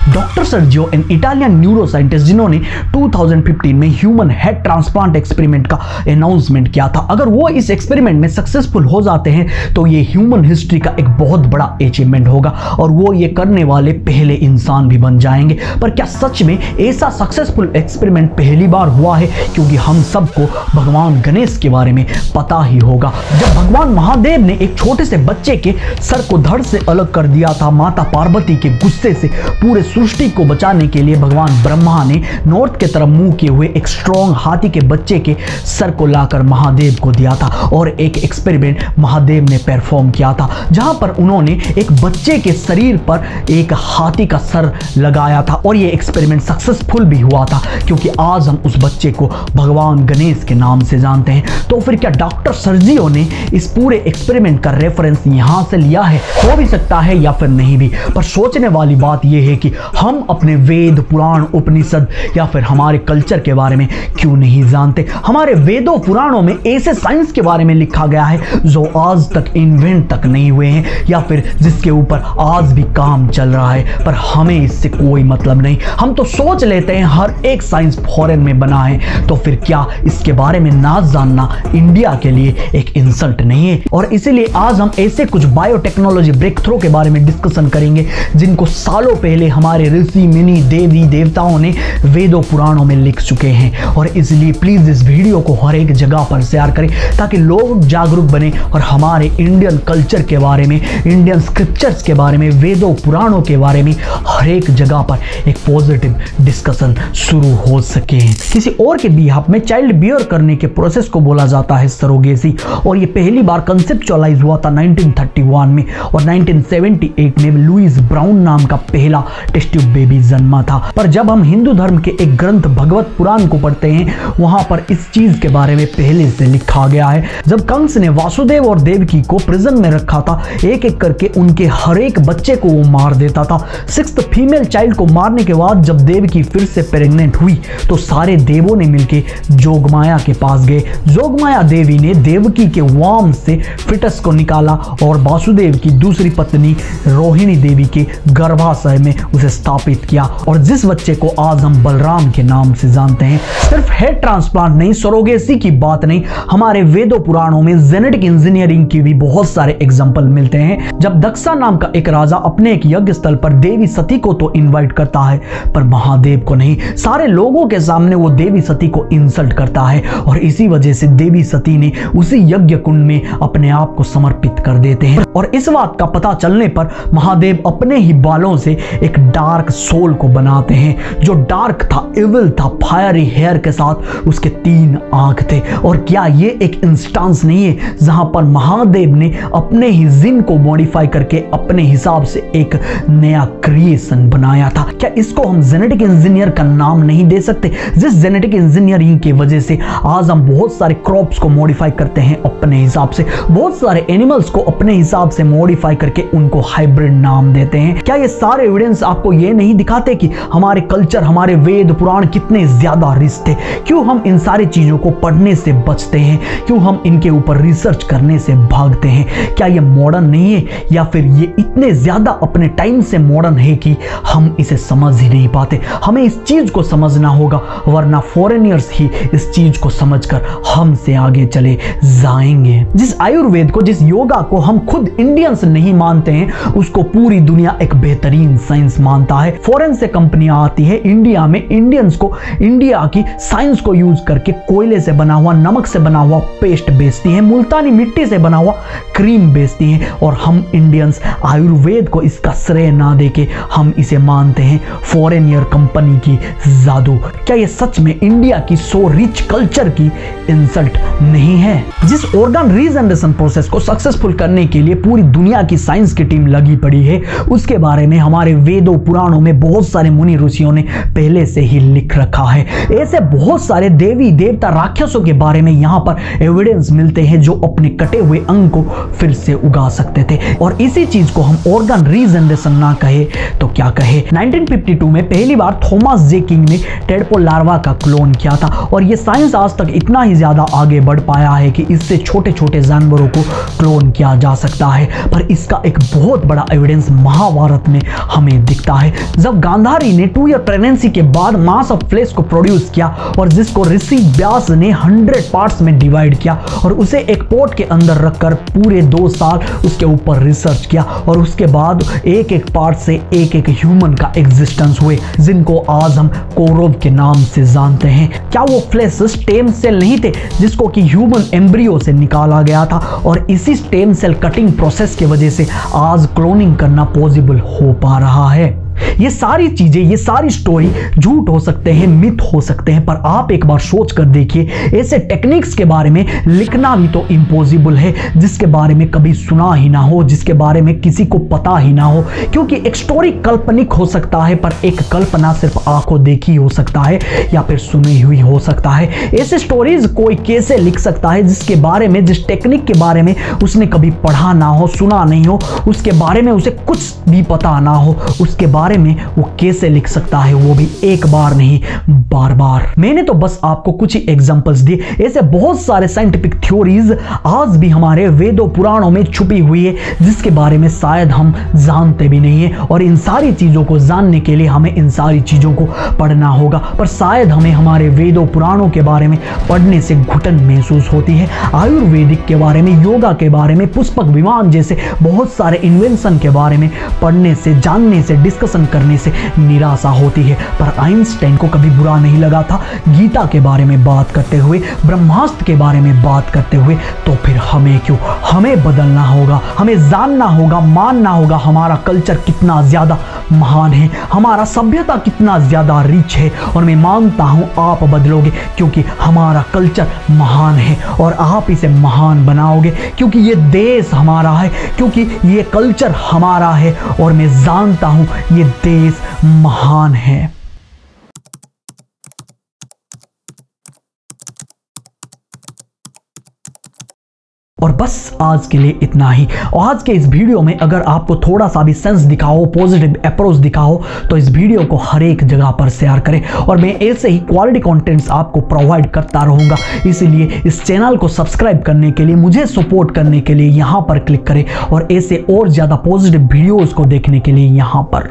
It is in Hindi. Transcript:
Doctor Sergio an Italian neuroscientist जिन्होंने 2015 में ह्यूमन हेड ट्रांसप्लांट एक्सपेरिमेंट का अनाउंसमेंट किया था। अगर वो इस एक्सपेरिमेंट में सक्सेसफुल हो जाते हैं तो ये ह्यूमन हिस्ट्री का एक बहुत बड़ा अचीवमेंट होगा और वो ये करने वाले पहले इंसान भी बन जाएंगे। पर क्या सच में ऐसा सक्सेसफुल एक्सपेरिमेंट पहली बार हुआ है? क्योंकि हम सबको भगवान गणेश के बारे में पता ही होगा। जब भगवान महादेव ने एक छोटे से बच्चे के सर को धड़ से अलग कर दिया था, माता पार्वती के गुस्से से पूरे सृष्टि को बचाने के लिए भगवान ब्रह्मा ने नॉर्थ की तरफ मुंह किए हुए एक स्ट्रॉन्ग हाथी के बच्चे के सर को लाकर महादेव को दिया था और एक एक्सपेरिमेंट महादेव ने परफॉर्म किया था जहां पर उन्होंने एक बच्चे के शरीर पर एक हाथी का सर लगाया था और यह एक्सपेरिमेंट सक्सेसफुल भी हुआ था क्योंकि आज हम उस बच्चे को भगवान गणेश के नाम से जानते हैं। तो फिर क्या डॉक्टर सर्जियो ने इस पूरे एक्सपेरिमेंट का रेफरेंस यहां से लिया है? हो भी सकता है या फिर नहीं भी, पर सोचने वाली बात यह है कि हम अपने वेद पुराण उपनिषद या फिर हमारे कल्चर के बारे में क्यों नहीं जानते। हमारे वेदों पुराणों में ऐसे साइंस के बारे में लिखा गया है जो आज तक इन्वेंट तक नहीं हुए हैं या फिर जिसके ऊपर आज भी काम चल रहा है, पर हमें इससे कोई मतलब नहीं। हम तो सोच लेते हैं हर एक साइंस फॉरेन में बना है, तो फिर क्या इसके बारे में ना जानना इंडिया के लिए एक इंसल्ट नहीं है? और इसीलिए आज हम ऐसे कुछ बायोटेक्नोलॉजी ब्रेक थ्रू के बारे में डिस्कशन करेंगे जिनको सालों पहले हमारे ऋषि मुनि देवी देवताओं ने वेदों पुराणों में लिख चुके हैं। और इसलिए प्लीज इस वीडियो को हर एक जगह पर शेयर करें ताकि लोग जागरूक बने और हमारे इंडियन कल्चर के बारे में, इंडियन स्क्रिप्चर्स के बारे में, वेदों पुराणों के बारे में हर एक जगह पर एक पॉजिटिव डिस्कशन शुरू हो सके। किसी और के बिहाफ में चाइल्ड बियर करने के प्रोसेस को बोला जाता है सरोगेसी और ये पहली बार कंसेप्चुअलाइज हुआ था 1931 में और 1978 में लुइस ब्राउन नाम का पहला टेस्ट ट्यूब बेबी जन्मा था। पर जब हम हिंदू धर्म के एक ग्रंथ भगवत पुराण को पढ़ते हैं वहां पर इस चीज के बारे में पहले से लिखा गया है। जब कंस ने वासुदेव और देवकी को प्रिजन में रखा था, एक एक करके उनके हर एक बच्चे को वो मार देता था। 6th फीमेल चाइल्ड को मारने के बाद जब देवकी फिर से प्रेग्नेंट हुई तो सारे देवों ने मिलकर जोगमाया के पास गए। जोगमाया देवी ने देवकी के वाम से फिटस को निकाला और वासुदेव की दूसरी पत्नी रोहिणी देवी के गर्भाशय में उसे स्थापित किया और जिस बच्चे को आज हम बलराम के नाम से जानते हैं। सिर्फ हेड ट्रांसप्लांट नहीं, सरोगेसी की बात नहीं, हमारे वेदों पुराणों में जेनेटिक इंजीनियरिंग की भी बहुत सारे एग्जाम्पल मिलते हैं। जब दक्षा नाम का एक राजा अपने एक यज्ञ स्थल पर देवी सती को तो इनवाइट करता है पर महादेव को नहीं। सारे लोगों के सामने वो देवी सती को इंसल्ट करता है और इसी वजह से देवी सती ने उसी यज्ञ कुंड में अपने आप को समर्पित कर देते हैं। और इस बात का पता चलने पर महादेव अपने ही बालों से एक डार्क सोल को बनाते हैं जो डार्क था, इविल था, फायरी हेयर के साथ उसके 3 आंख थे। और क्या ये एक इंस्टेंस नहीं है जहां पर महादेव ने अपने ही जिन को मॉडिफाई करके अपने हिसाब से एक नया क्रिएशन बनाया था? क्या इसको हम जेनेटिक इंजीनियर का नाम नहीं दे सकते? जिस जेनेटिक इंजीनियरिंग की वजह से आज हम बहुत सारे क्रॉप्स को मॉडिफाई करते हैं अपने हिसाब से, बहुत सारे एनिमल्स को अपने हिसाब से मॉडिफाई करके उनको हाइब्रिड नाम देते हैं। क्या ये सारे एविडेंस आपको ये नहीं दिखाते कि हमारे कल्चर, हमारे वेद पुराण कितने ज्यादा रिच थे? क्यों हम इन सारी चीजों को पढ़ने से बचते हैं? क्यों हम इनके ऊपर रिसर्च करने से भागते हैं? क्या ये मॉडर्न नहीं है या फिर ये इतने ज्यादा अपने टाइम से मॉडर्न है कि हम इसे समझ ही नहीं पाते? हमें इस चीज को समझना होगा वरना फॉरेनियर्स ही इस चीज को समझकर हमसे आगे चले जाएंगे। जिस आयुर्वेद को, जिस योगा को हम खुद इंडियंस नहीं मानते हैं उसको पूरी दुनिया एक बेहतरीन साइंस मानता है। फॉरेन से कंपनियां आती है इंडिया में, इंडियंस को इंडिया की साइंस को यूज करके कोयले से बना हुआ, नमक से बना हुआ पेस्ट बेचती है, मुल्तानी मिट्टी से बना हुआ क्रीम बेचती है और हम इंडियंस आयुर्वेद को इसका श्रेय ना देके हम इसे मानते हैं फॉरेनियर कंपनी की जादू। क्या ये सच में इंडिया की सो रिच कल्चर की इंसल्ट नहीं है? जिस ऑर्गन रीजनरेशन प्रोसेस को सक्सेसफुल करने के लिए पूरी दुनिया की साइंस की टीम लगी पड़ी है उसके बारे में हमारे वेदों पुराणों में बहुत सारे मुनि ऋषियों ने पहले से ही लिख रखा है। ऐसे बहुत सारे देवी देवता राक्षसों के बारे में यहाँ पर एविडेंस मिलते हैं जो अपने कटे हुए अंग को फिर से उगा सकते थे। और इसी चीज को हम ऑर्गन रीजनरेशन ना कहे तो क्या कहे? 1952 में पहली बार थॉमस जे किंग ने टेडपोल लार्वा का क्लोन किया था और यह साइंस आज तक इतना ही ज्यादा आगे बढ़ पाया है कि इससे छोटे छोटे जानवरों को क्लोन किया जा सकता है। पर इसका एक बहुत बड़ा एविडेंस महाभारत में हमें दिखता है जब गांधारी ने 2 ईयर प्रेगनेंसी के बाद मास ऑफ फ्लेश को प्रोड्यूस किया और जिसको ऋषि व्यास ने 100 पार्ट्स में डिवाइड किया और उसे एक पोट के अंदर रखकर पूरे 2 साल उसके ऊपर रिसर्च किया और उसके बाद एक एक पार्ट से एक एक ह्यूमन का एग्जिस्टेंस हुए जिनको आज हम कौरव के नाम से जानते हैं। क्या वो फ्लेश स्टेम सेल नहीं थे जिसको कि ह्यूमन एम्ब्रियो से निकाला गया था और इसी स्टेम सेल कटिंग प्रोसेस की वजह से आज क्लोनिंग करना पॉसिबल हो पा रहा है। ये सारी चीजें, ये सारी स्टोरी झूठ हो सकते हैं, मिथ हो सकते हैं, पर आप एक बार सोच कर देखिए ऐसे टेक्निक्स के बारे में लिखना भी तो इम्पॉसिबल है जिसके बारे में कभी सुना ही ना हो, जिसके बारे में किसी को पता ही ना हो, क्योंकि एक स्टोरी काल्पनिक हो सकता है पर एक कल्पना सिर्फ आंखों देखी हो सकता है या फिर सुनी हुई हो सकता है। ऐसे स्टोरीज कोई कैसे लिख सकता है जिसके बारे में, जिस टेक्निक के बारे में उसने कभी पढ़ा ना हो, सुना नहीं हो, उसके बारे में उसे कुछ भी पता ना हो, उसके बारे में वो कैसे लिख सकता है, वो भी एक बार नहीं बार बार। मैंने तो बस आपको कुछ ही एग्जांपल्स दिए, ऐसे बहुत सारे साइंटिफिक थ्योरीज आज भी हमारे वेदों पुराणों में छुपी हुई है जिसके बारे में शायद हम जानते भी नहीं है और इन सारी चीजों को जानने के लिए हमें इन सारी चीजों को पढ़ना होगा। पर शायद हमें हमारे वेदों पुराणों के बारे में पढ़ने से घुटन महसूस होती है, आयुर्वेदिक के बारे में, योगा के बारे में, पुष्पक विमान जैसे बहुत सारे इन्वेंशन के बारे में पढ़ने से, जानने से, डिस्कशन करने से निराशा होती है। पर आइंस्टाइन को कभी बुरा नहीं लगा था गीता के बारे में बात करते हुए, ब्रह्मास्त्र के बारे में बात करते हुए, तो फिर हमें क्यों? हमें बदलना होगा, हमें जानना होगा, मानना होगा हमारा कल्चर कितना ज्यादा महान है, हमारा सभ्यता कितना ज्यादा रिच है और मैं मानता हूं आप बदलोगे क्योंकि हमारा कल्चर महान है और आप इसे महान बनाओगे क्योंकि ये देश हमारा है, क्योंकि ये कल्चर हमारा है और मैं जानता हूं ये देश महान है। और बस आज के लिए इतना ही। और आज के इस वीडियो में अगर आपको थोड़ा सा भी सेंस दिखाओ, पॉजिटिव अप्रोच दिखाओ, तो इस वीडियो को हर एक जगह पर शेयर करें और मैं ऐसे ही क्वालिटी कंटेंट्स आपको प्रोवाइड करता रहूंगा। इसलिए इस चैनल को सब्सक्राइब करने के लिए, मुझे सपोर्ट करने के लिए यहाँ पर क्लिक करें और ऐसे और ज़्यादा पॉजिटिव वीडियोज़ को देखने के लिए यहाँ पर